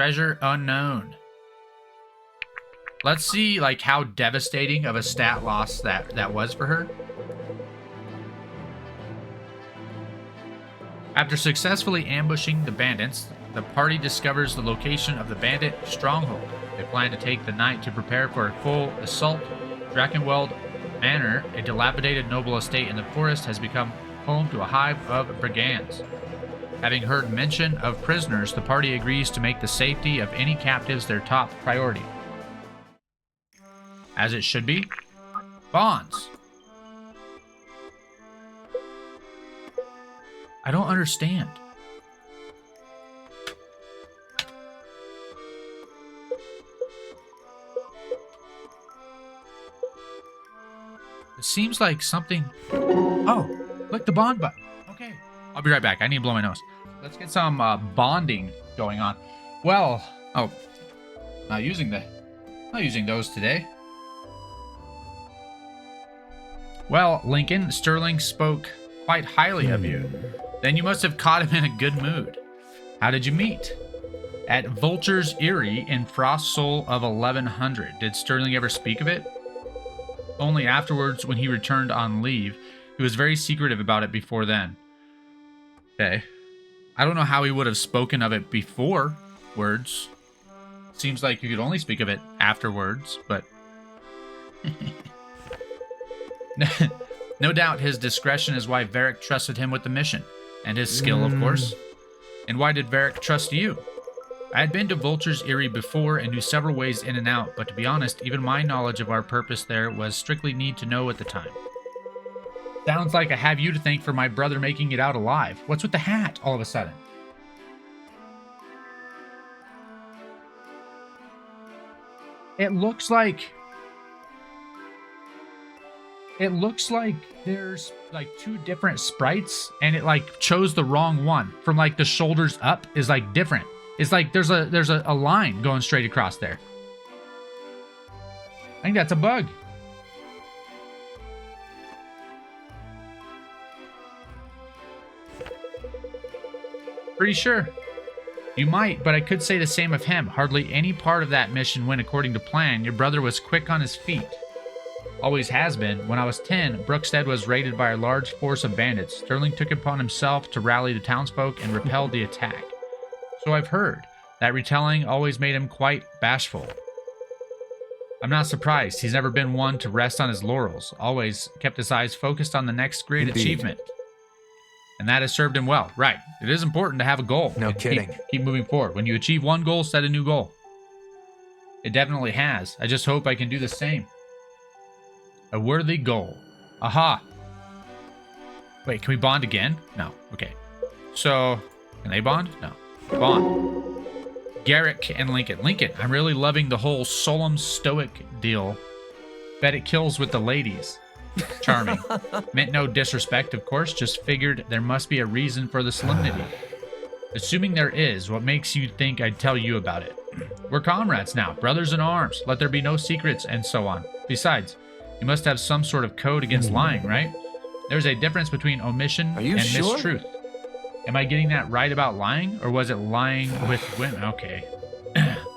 Treasure unknown. Let's see, like, how devastating of a stat loss that was for her. After successfully ambushing the bandits, the party discovers the location of the bandit stronghold. They plan to take the night to prepare for a full assault. Drakenweld Manor, a dilapidated noble estate in the forest, has become home to a hive of brigands. Having heard mention of prisoners, the party agrees to make the safety of any captives their top priority. As it should be. Bonds. I don't understand. It seems like something... Oh, look, the bond button. Okay. I'll be right back. I need to blow my nose. Let's get some bonding going on. Well, oh, not using those today. Well, Lincoln, Sterling spoke quite highly of you. Then you must have caught him in a good mood. How did you meet? At Vulture's Eyrie in Frost Soul of 1100. Did Sterling ever speak of it? Only afterwards when he returned on leave. He was very secretive about it before then. Okay. I don't know how he would have spoken of it before words. Seems like you could only speak of it afterwards, but... No doubt his discretion is why Varric trusted him with the mission. And his skill, of course. And why did Varric trust you? I had been to Vulture's Eyrie before and knew several ways in and out, but to be honest, even my knowledge of our purpose there was strictly need to know at the time. Sounds like I have you to thank for my brother making it out alive. What's with the hat, all of a sudden? It looks like there's like two different sprites, and it like chose the wrong one. From like the shoulders up is like different. It's like there's a line going straight across there. I think that's a bug. Pretty sure. You might, but I could say the same of him. Hardly any part of that mission went according to plan. Your brother was quick on his feet. Always has been. When I was 10, Brookstead was raided by a large force of bandits. Sterling took it upon himself to rally the townsfolk and repel the attack. So I've heard. That retelling always made him quite bashful. I'm not surprised. He's never been one to rest on his laurels. Always kept his eyes focused on the next great achievement. And that has served him well. Right. It is important to have a goal. No kidding. Keep moving forward. When you achieve one goal, set a new goal. It definitely has. I just hope I can do the same. A worthy goal. Aha. Wait, can we bond again? No. Okay. So, can they bond? No. Bond. Garrick and Lincoln. Lincoln, I'm really loving the whole solemn stoic deal. Bet it kills with the ladies. Charming. Meant no disrespect, of course. Just figured there must be a reason for the solemnity. Assuming there is, what makes you think I'd tell you about it? We're comrades now. Brothers in arms. Let there be no secrets, and so on. Besides, you must have some sort of code against lying, right? There's a difference between omission and mistruth. Am I getting that right about lying? Or was it lying with women? Okay.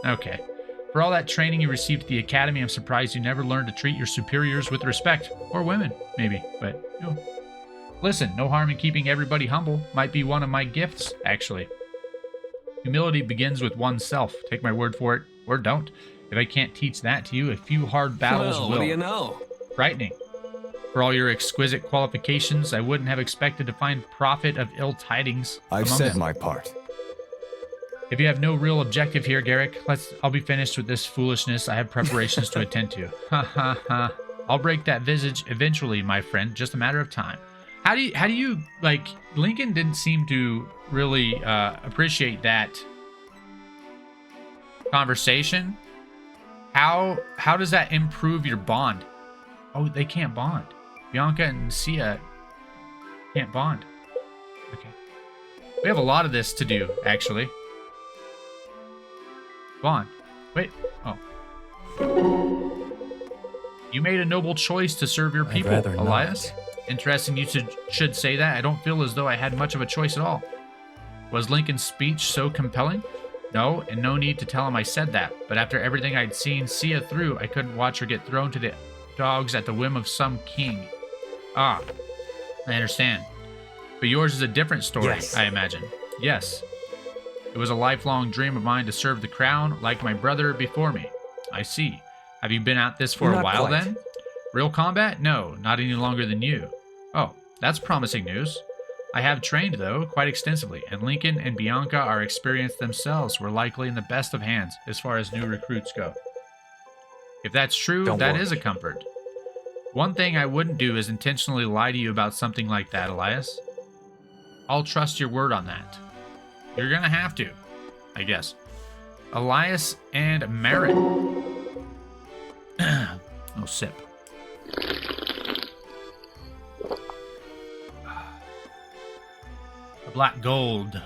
Okay. For all that training you received at the academy, I'm surprised you never learned to treat your superiors with respect. Or women, maybe. But, you know. Listen, no harm in keeping everybody humble. Might be one of my gifts, actually. Humility begins with oneself. Take my word for it, or don't. If I can't teach that to you, a few hard battles will. What do you know? Frightening. For all your exquisite qualifications, I wouldn't have expected to find prophet of ill tidings. I've said my part. If you have no real objective here, Garrick, I'll be finished with this foolishness. I have preparations to attend to. Ha ha ha. I'll break that visage eventually, my friend. Just a matter of time. How do you like? Lincoln didn't seem to really appreciate that conversation. How does that improve your bond? Oh, they can't bond. Bianca and Sia can't bond. Okay. We have a lot of this to do, actually. Bond. Wait. Oh. You made a noble choice to serve your people, Elias. Interesting you should say that. I don't feel as though I had much of a choice at all. Was Lincoln's speech so compelling? No, and no need to tell him I said that, but after everything I'd seen Sia through, I couldn't watch her get thrown to the dogs at the whim of some king. Ah, I understand. But yours is a different story, yes. I imagine. Yes. It was a lifelong dream of mine to serve the crown like my brother before me. I see. Have you been at this for a while then? Real combat? No, not any longer than you. Oh, that's promising news. I have trained, though, quite extensively, and Lincoln and Bianca are experienced themselves. We're likely in the best of hands as far as new recruits go. If that's true, that is a comfort. One thing I wouldn't do is intentionally lie to you about something like that, Elias. I'll trust your word on that. You're gonna have to, I guess. Elias and Marin. No sip. A black gold.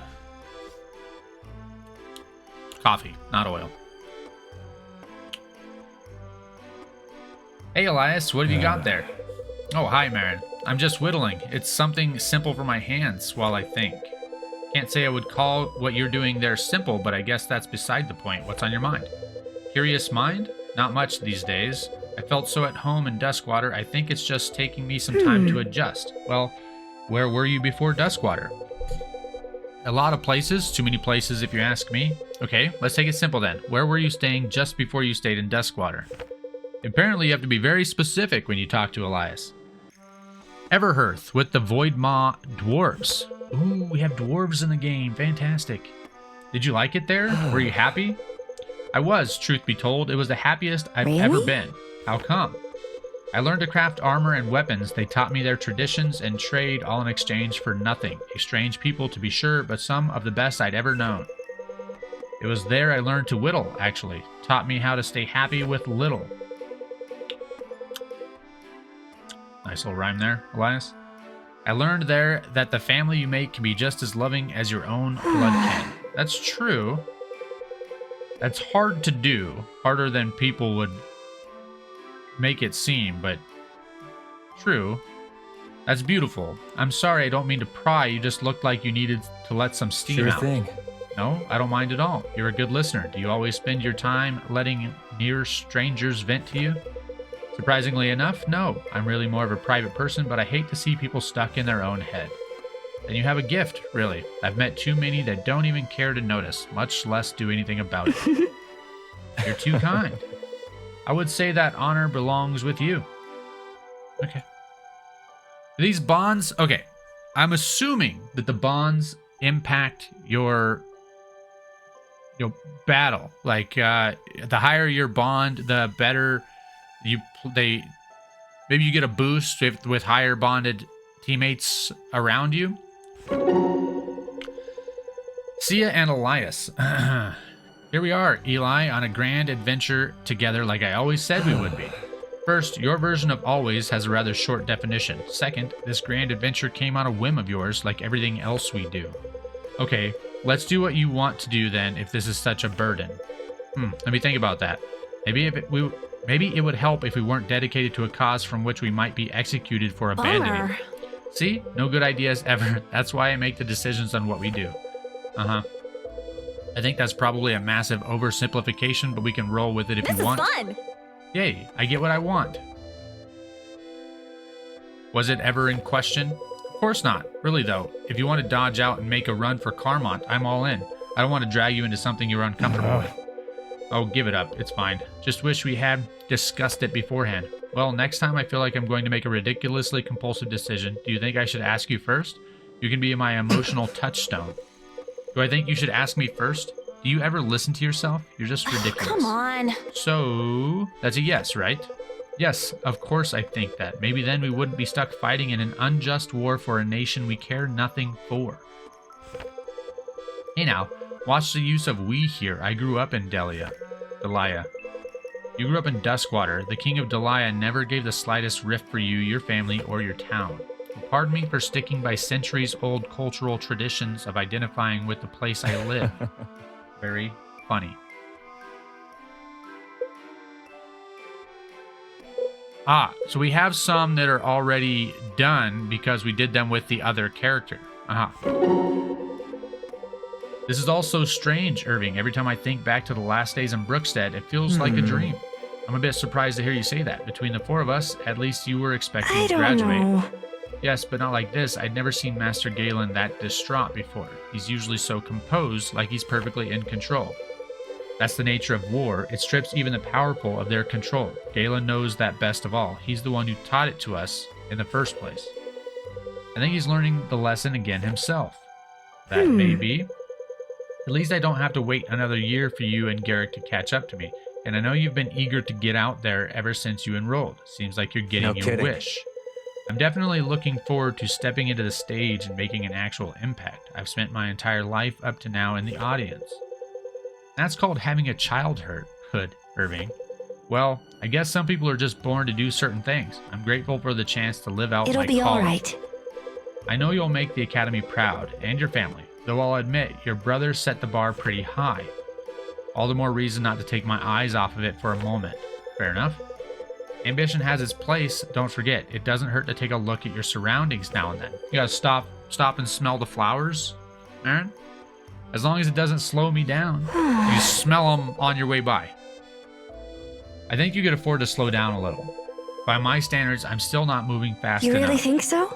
Coffee, not oil. Hey, Elias, what have you got there? Oh, hi, Marin. I'm just whittling. It's something simple for my hands while I think. Can't say I would call what you're doing there simple, but I guess that's beside the point. What's on your mind? Curious mind? Not much these days. I felt so at home in Duskwater, I think it's just taking me some time to adjust. Well, where were you before Duskwater? A lot of places. Too many places if you ask me. Okay, let's take it simple then. Where were you staying just before you stayed in Duskwater? Apparently you have to be very specific when you talk to Elias. Everhearth with the Voidmaw dwarves. Ooh, we have dwarves in the game. Fantastic. Did you like it there? Were you happy? I was, truth be told. It was the happiest I've ever been. How come? I learned to craft armor and weapons. They taught me their traditions and trade, all in exchange for nothing. A strange people, to be sure, but some of the best I'd ever known. It was there I learned to whittle, actually. Taught me how to stay happy with little. Nice little rhyme there, Elias. I learned there that the family you make can be just as loving as your own blood can. That's true. That's hard to do. Harder than people would make it seem, but true. That's beautiful. I'm sorry, I don't mean to pry. You just looked like you needed to let some steam out. Sure thing. No, I don't mind at all. You're a good listener. Do you always spend your time letting near strangers vent to you? Surprisingly enough, no. I'm really more of a private person, but I hate to see people stuck in their own head. Then you have a gift, really. I've met too many that don't even care to notice, much less do anything about it. You're too kind. I would say that honor belongs with you. Okay. These bonds, okay. I'm assuming that the bonds impact your battle. Like, the higher your bond, the better maybe you get a boost with higher bonded teammates around you. Sia and Elias. Here we are, Eli, on a grand adventure together like I always said we would be. First, your version of always has a rather short definition. Second, this grand adventure came on a whim of yours like everything else we do. Okay, let's do what you want to do then if this is such a burden. Let me think about that. Maybe it would help if we weren't dedicated to a cause from which we might be executed for abandoning. See? No good ideas ever. That's why I make the decisions on what we do. I think that's probably a massive oversimplification, but we can roll with it if you want. This is fun! Yay, I get what I want. Was it ever in question? Of course not. Really, though. If you want to dodge out and make a run for Carmont, I'm all in. I don't want to drag you into something you're uncomfortable with. Oh, give it up. It's fine. Just wish we had discussed it beforehand. Well, next time I feel like I'm going to make a ridiculously compulsive decision. Do you think I should ask you first? You can be my emotional touchstone. Do I think you should ask me first? Do you ever listen to yourself? You're just ridiculous. Come on. So, that's a yes, right? Yes, of course I think that. Maybe then we wouldn't be stuck fighting in an unjust war for a nation we care nothing for. Hey now, watch the use of we here. I grew up in Delia. You grew up in Duskwater. The king of Delia never gave the slightest rift for you, your family, or your town. Pardon me for sticking by centuries-old cultural traditions of identifying with the place I live. Very funny. So we have some that are already done because we did them with the other character. This is all so strange, Irving. Every time I think back to the last days in Brookstead, it feels like a dream. I'm a bit surprised to hear you say that. Between the four of us, at least you were expecting to graduate. Know. Yes, but not like this. I'd never seen Master Galen that distraught before. He's usually so composed, like he's perfectly in control. That's the nature of war. It strips even the powerful of their control. Galen knows that best of all. He's the one who taught it to us in the first place. I think he's learning the lesson again himself. That may be. At least I don't have to wait another year for you and Garrick to catch up to me. And I know you've been eager to get out there ever since you enrolled. Seems like you're getting your wish. I'm definitely looking forward to stepping into the stage and making an actual impact. I've spent my entire life up to now in the audience. That's called having a childhood, Irving. Well, I guess some people are just born to do certain things. I'm grateful for the chance to live out my calling. It'll be all right. I know you'll make the Academy proud, and your family. Though I'll admit, your brother set the bar pretty high. All the more reason not to take my eyes off of it for a moment. Fair enough. Ambition has its place, don't forget. It doesn't hurt to take a look at your surroundings now and then. You gotta stop and smell the flowers, Aaron. As long as it doesn't slow me down. You smell them on your way by. I think you could afford to slow down a little. By my standards, I'm still not moving fast enough. You really think so?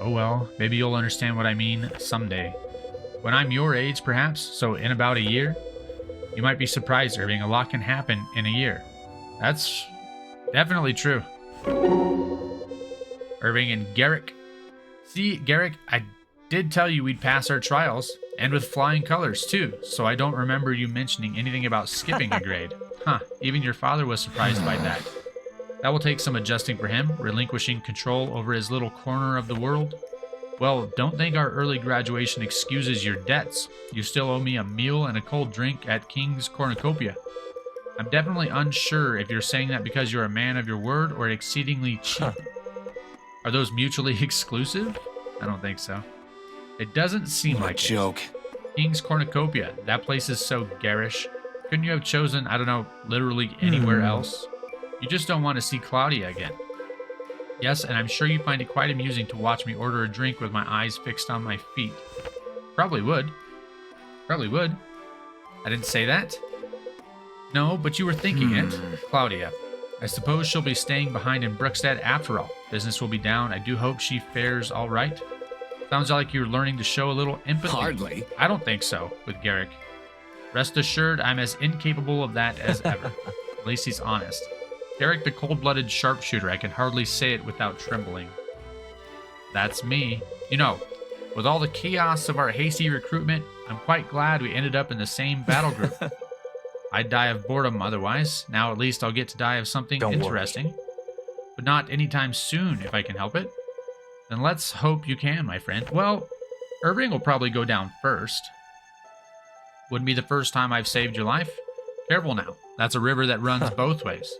Oh well, maybe you'll understand what I mean someday. When I'm your age, perhaps, so in about a year, you might be surprised, Irving. A lot can happen in a year. That's definitely true. Irving and Garrick. See, Garrick, I did tell you we'd pass our trials, and with flying colors, too, so I don't remember you mentioning anything about skipping a grade. Huh, even your father was surprised by that. That will take some adjusting for him, relinquishing control over his little corner of the world. Well, don't think our early graduation excuses your debts. You still owe me a meal and a cold drink at King's Cornucopia. I'm definitely unsure if you're saying that because you're a man of your word or exceedingly cheap. Are those mutually exclusive? I don't think so. It doesn't seem like a joke. King's Cornucopia. That place is so garish. Couldn't you have chosen, I don't know, literally anywhere else? You just don't want to see Claudia again. Yes, and I'm sure you find it quite amusing to watch me order a drink with my eyes fixed on my feet. Probably would. Probably would. I didn't say that. No, but you were thinking it. Claudia. I suppose she'll be staying behind in Brookstead after all. Business will be down. I do hope she fares all right. Sounds like you're learning to show a little empathy. Hardly. I don't think so, with Garrick. Rest assured, I'm as incapable of that as ever. At least he's honest. Garrick the cold-blooded sharpshooter, I can hardly say it without trembling. That's me. You know, with all the chaos of our hasty recruitment, I'm quite glad we ended up in the same battle group. I'd die of boredom otherwise. Now at least I'll get to die of something interesting. But not anytime soon, if I can help it. Then let's hope you can, my friend. Well, Irving will probably go down first. Wouldn't be the first time I've saved your life. Careful now. That's a river that runs both ways.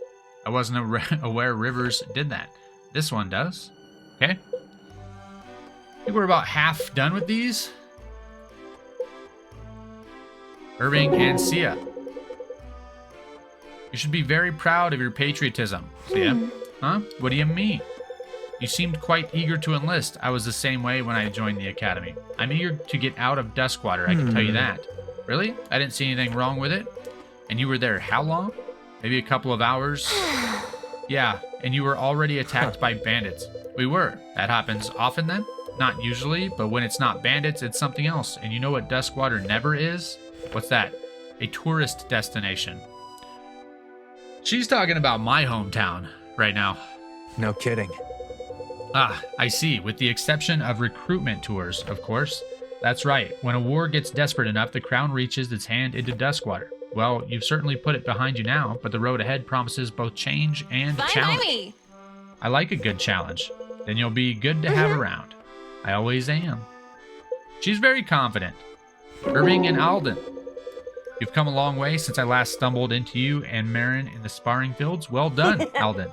I wasn't aware rivers did that. This one does. Okay. I think we're about half done with these. Irving and Sia. You should be very proud of your patriotism, Sia. Huh? What do you mean? You seemed quite eager to enlist. I was the same way when I joined the academy. I'm eager to get out of Duskwater, I can tell you that. Really? I didn't see anything wrong with it. And you were there how long? Maybe a couple of hours? Yeah, and you were already attacked by bandits. We were. That happens often then? Not usually, but when it's not bandits, it's something else. And you know what Duskwater never is? What's that? A tourist destination. She's talking about my hometown right now. No kidding. Ah, I see. With the exception of recruitment tours, of course. That's right. When a war gets desperate enough, the crown reaches its hand into Duskwater. Well, you've certainly put it behind you now, but the road ahead promises both change and challenge. By me. I like a good challenge. Then you'll be good to have around. I always am. She's very confident. Irving and Alden. You've come a long way since I last stumbled into you and Marin in the sparring fields. Well done, Alden.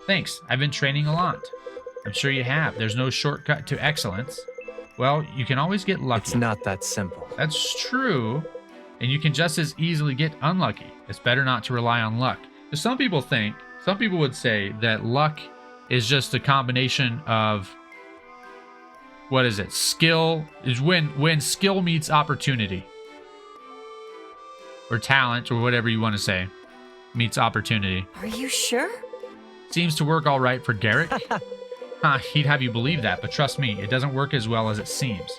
Thanks. I've been training a lot. I'm sure you have. There's no shortcut to excellence. Well, you can always get lucky. It's not that simple. That's true. And you can just as easily get unlucky. It's better not to rely on luck. Some people would say that luck is just a combination of What is it? Skill is when skill meets opportunity. Or talent, or whatever you want to say, meets opportunity. Are you sure? Seems to work all right for Garrick. He'd have you believe that, but trust me, it doesn't work as well as it seems.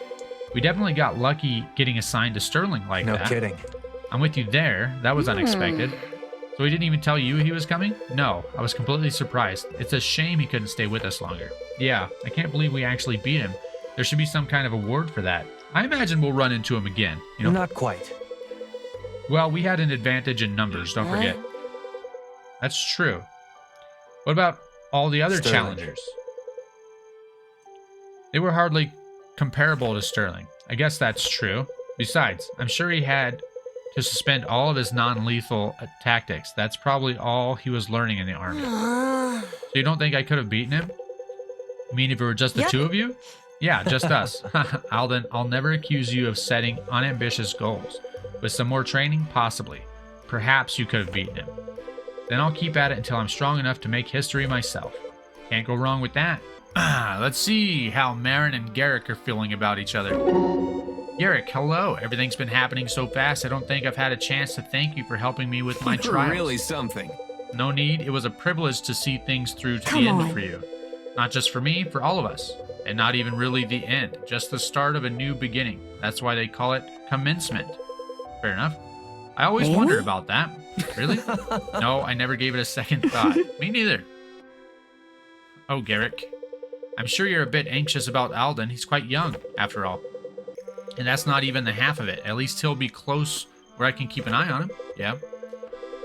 We definitely got lucky getting assigned to Sterling like that. No kidding. I'm with you there. That was unexpected. So he didn't even tell you he was coming? No, I was completely surprised. It's a shame he couldn't stay with us longer. Yeah, I can't believe we actually beat him. There should be some kind of award for that. I imagine we'll run into him again. You know? Not quite. Well, we had an advantage in numbers, don't forget. That's true. What about all the other Sterling. challengers? They were hardly comparable to Sterling. I guess that's true. Besides, I'm sure he had to suspend all of his non-lethal tactics. That's probably all he was learning in the army. So you don't think I could have beaten him? You mean if it were just the two of you? Yeah, just us. Alden, I'll never accuse you of setting unambitious goals. With some more training, possibly. Perhaps you could have beaten him. Then I'll keep at it until I'm strong enough to make history myself. Can't go wrong with that. Let's see how Marin and Garrick are feeling about each other. Garrick, hello. Everything's been happening so fast, I don't think I've had a chance to thank you for helping me with my trials. Really something. No need. It was a privilege to see things through to the end for you. Not just for me, for all of us. And not even really the end, just the start of a new beginning. That's why they call it commencement. Fair enough. I always wonder about that. Really? No, I never gave it a second thought. Me neither. Oh, Garrick. I'm sure you're a bit anxious about Alden. He's quite young, after all. And that's not even the half of it. At least he'll be close where I can keep an eye on him. Yeah.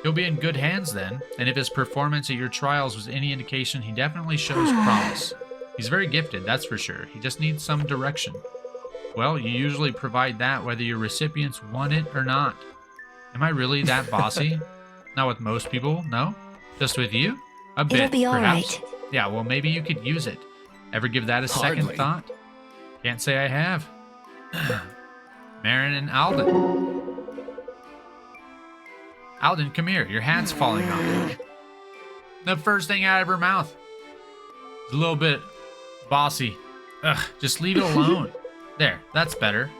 He'll be in good hands then. And if his performance at your trials was any indication, he definitely shows promise. He's very gifted, that's for sure. He just needs some direction. Well, you usually provide that whether your recipients want it or not. Am I really that bossy? Not with most people, no? Just with you? A bit, It'll be all perhaps. right. Yeah, well, maybe you could use it. Ever give that a second Hardly. thought? Can't say I have. Marin and Alden. Alden, come here. Your hat's falling off. The first thing out of her mouth. It's a little bit bossy. Ugh, just leave it alone. There, that's better.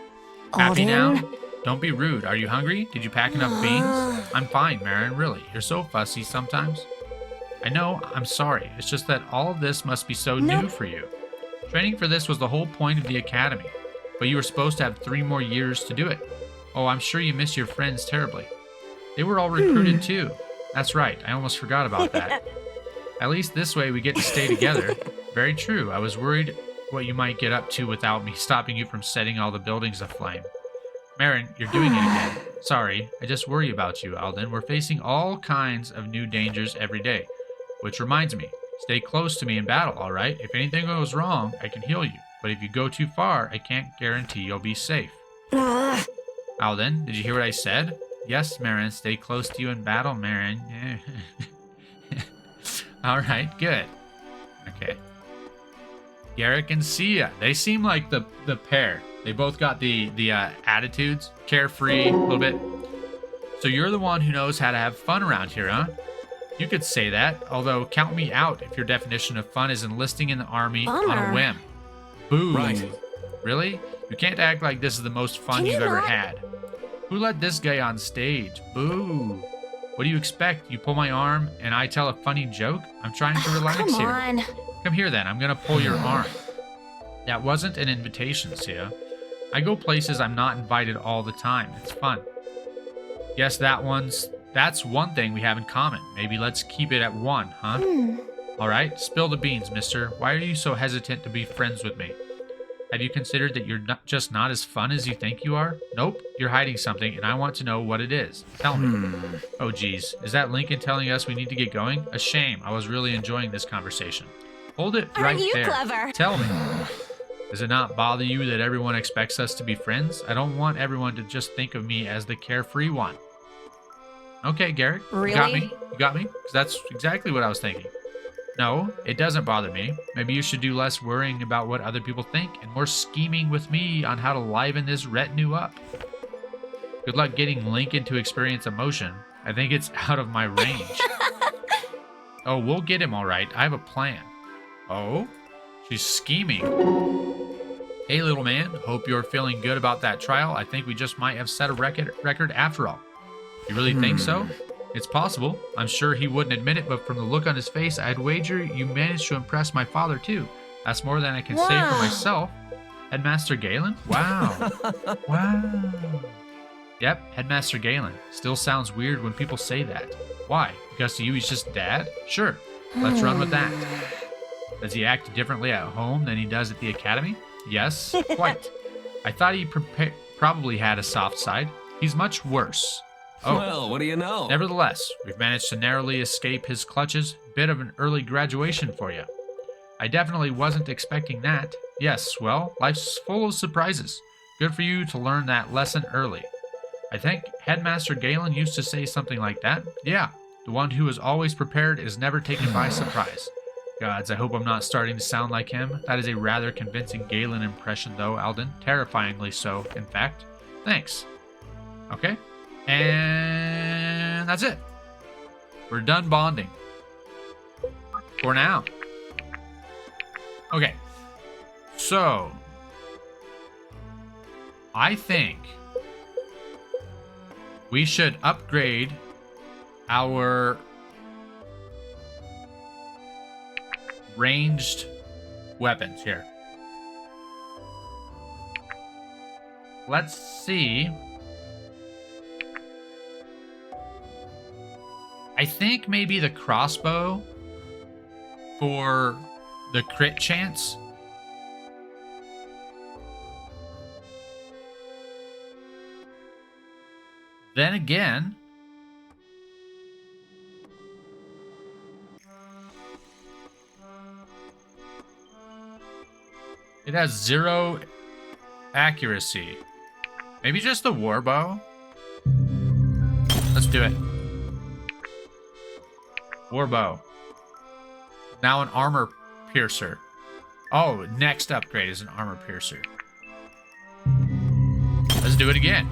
Happy now? Alden? Don't be rude. Are you hungry? Did you pack enough beans? I'm fine, Marin, really. You're so fussy sometimes. I know, I'm sorry. It's just that all of this must be so new for you. Training for this was the whole point of the academy, but you were supposed to have 3 more years to do it. Oh, I'm sure you miss your friends terribly. They were all recruited too. That's right, I almost forgot about that. At least this way we get to stay together. Very true, I was worried what you might get up to without me stopping you from setting all the buildings aflame. Marin, you're doing it again. Sorry, I just worry about you, Alden. We're facing all kinds of new dangers every day. Which reminds me, stay close to me in battle, alright? If anything goes wrong, I can heal you. But if you go too far, I can't guarantee you'll be safe. Alden, did you hear what I said? Yes, Marin, stay close to you in battle, Marin. Alright, good. Okay. Garrick and Sia. They seem like the pair. They both got the attitudes. Carefree, a little bit. So you're the one who knows how to have fun around here, huh? You could say that, although count me out if your definition of fun is enlisting in the army on a whim. Boo. Right. Really? You can't act like this is the most fun you've ever had. Who let this guy on stage? Boo. What do you expect? You pull my arm and I tell a funny joke? I'm trying to relax Come here. on. Come here then, I'm gonna pull your arm. That wasn't an invitation, Sia. I go places I'm not invited all the time. It's fun. Guess that's one thing we have in common. Maybe let's keep it at one, huh? Alright, spill the beans, mister. Why are you so hesitant to be friends with me? Have you considered that you're just not as fun as you think you are? Nope, you're hiding something, and I want to know what it is. Tell me. Oh, geez. Is that Lincoln telling us we need to get going? A shame. I was really enjoying this conversation. Hold it right Aren't you there. clever? Tell me. Does it not bother you that everyone expects us to be friends? I don't want everyone to just think of me as the carefree one. Okay, Garrick. Really? You got me? You got me? 'Cause that's exactly what I was thinking. No, it doesn't bother me. Maybe you should do less worrying about what other people think and more scheming with me on how to liven this retinue up. Good luck getting Lincoln to experience emotion. I think it's out of my range. Oh, we'll get him all right. I have a plan. Oh? She's scheming. Hey, little man. Hope you're feeling good about that trial. I think we just might have set a record after all. You really think so? It's possible. I'm sure he wouldn't admit it, but from the look on his face, I'd wager you managed to impress my father, too. That's more than I can say for myself. Headmaster Galen? Wow. Wow. Yep, Headmaster Galen. Still sounds weird when people say that. Why? Because to you he's just dad? Sure. Let's run with that. Does he act differently at home than he does at the academy? Yes, quite. I thought he probably had a soft side. He's much worse. Oh. Well, what do you know? Nevertheless, we've managed to narrowly escape his clutches. Bit of an early graduation for you. I definitely wasn't expecting that. Yes, well, life's full of surprises. Good for you to learn that lesson early. I think Headmaster Galen used to say something like that. Yeah, the one who is always prepared is never taken by surprise. Gods, I hope I'm not starting to sound like him. That is a rather convincing Galen impression, though, Alden. Terrifyingly so, in fact. Thanks. Okay. And that's it. We're done bonding. For now. Okay. So, I think we should upgrade our ranged weapons here. Let's see. I think maybe the crossbow for the crit chance. Then again, it has 0 accuracy. Maybe just the warbow? Let's do it. Warbow. Now an armor piercer. Oh, next upgrade is an armor piercer. Let's do it again.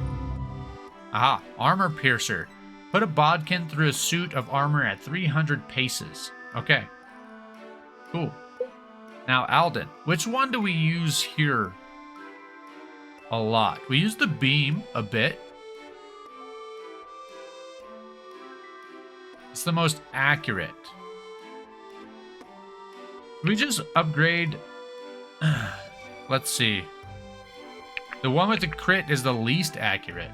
Aha, armor piercer. Put a bodkin through a suit of armor at 300 paces. Okay. Cool. Now, Alden, which one do we use here a lot? We use the beam a bit. It's the most accurate. We just upgrade. Let's see. The one with the crit is the least accurate.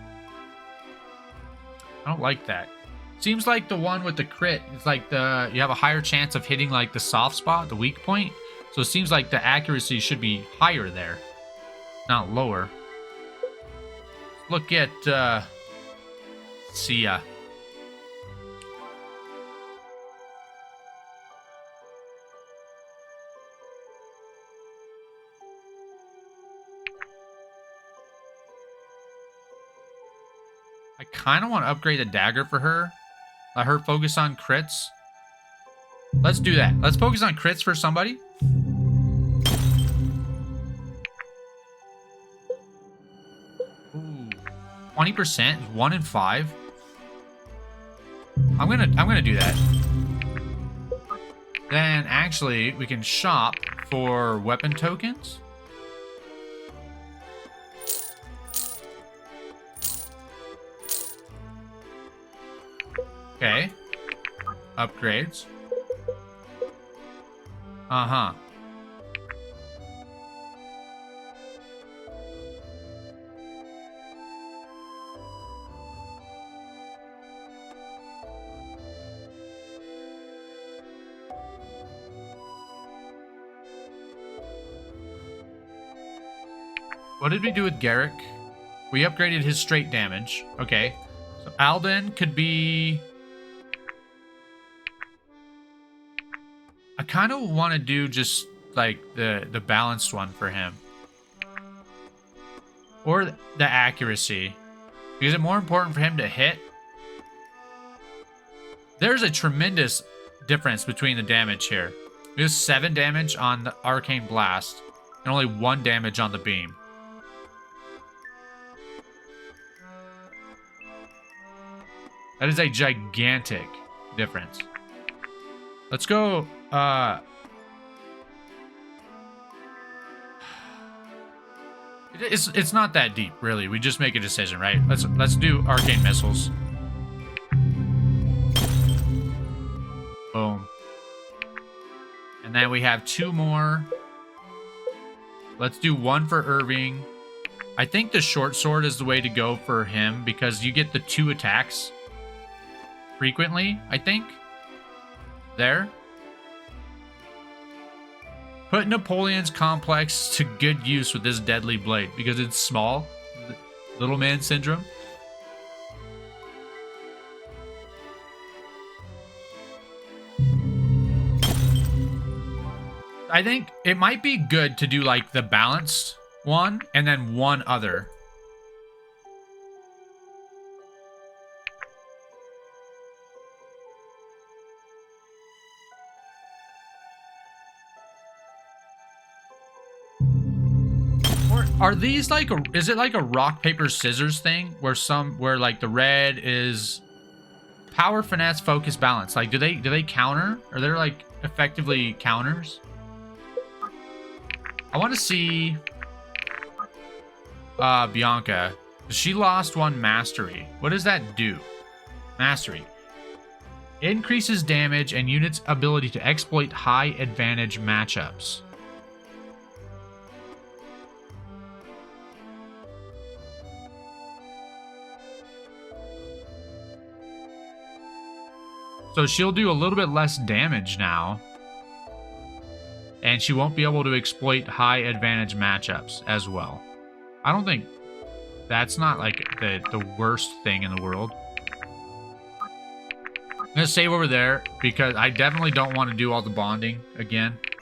I don't like that. Seems like the one with the crit is like you have a higher chance of hitting like the soft spot, the weak point. So it seems like the accuracy should be higher there, not lower. Look at Sia. I kind of want to upgrade the dagger for her. Let her focus on crits. Let's do that. Let's focus on crits for somebody. Ooh, 20%, 1 in 5. I'm gonna do that. Then actually we can shop for weapon tokens. Okay. Upgrades. Uh-huh. What did we do with Garrick? We upgraded his straight damage. Okay. So Alden could be... I kind of want to do just like the balanced one for him. Or the accuracy. Is it more important for him to hit? There's a tremendous difference between the damage here. There's 7 damage on the Arcane Blast and only 1 damage on the beam. That is a gigantic difference. Let's go... It's not that deep, really. We just make a decision, right? Let's do arcane missiles. Boom. And then we have 2 more. Let's do 1 for Irving. I think the short sword is the way to go for him because you get the 2 attacks frequently, I think. There. Put Napoleon's complex to good use with this deadly blade because it's small. Little man syndrome. I think it might be good to do like the balanced one and then one other. Or are these like is it like a rock paper scissors thing where like the red is power, finesse, focus, balance? Like do they counter? Are they like effectively counters? I want to see Bianca. She lost 1 mastery. What does that do? Mastery. Increases damage and units' ability to exploit high advantage matchups. So she'll do a little bit less damage now. And she won't be able to exploit high advantage matchups as well. I don't think that's not like the worst thing in the world. I'm going to save over there because I definitely don't want to do all the bonding again.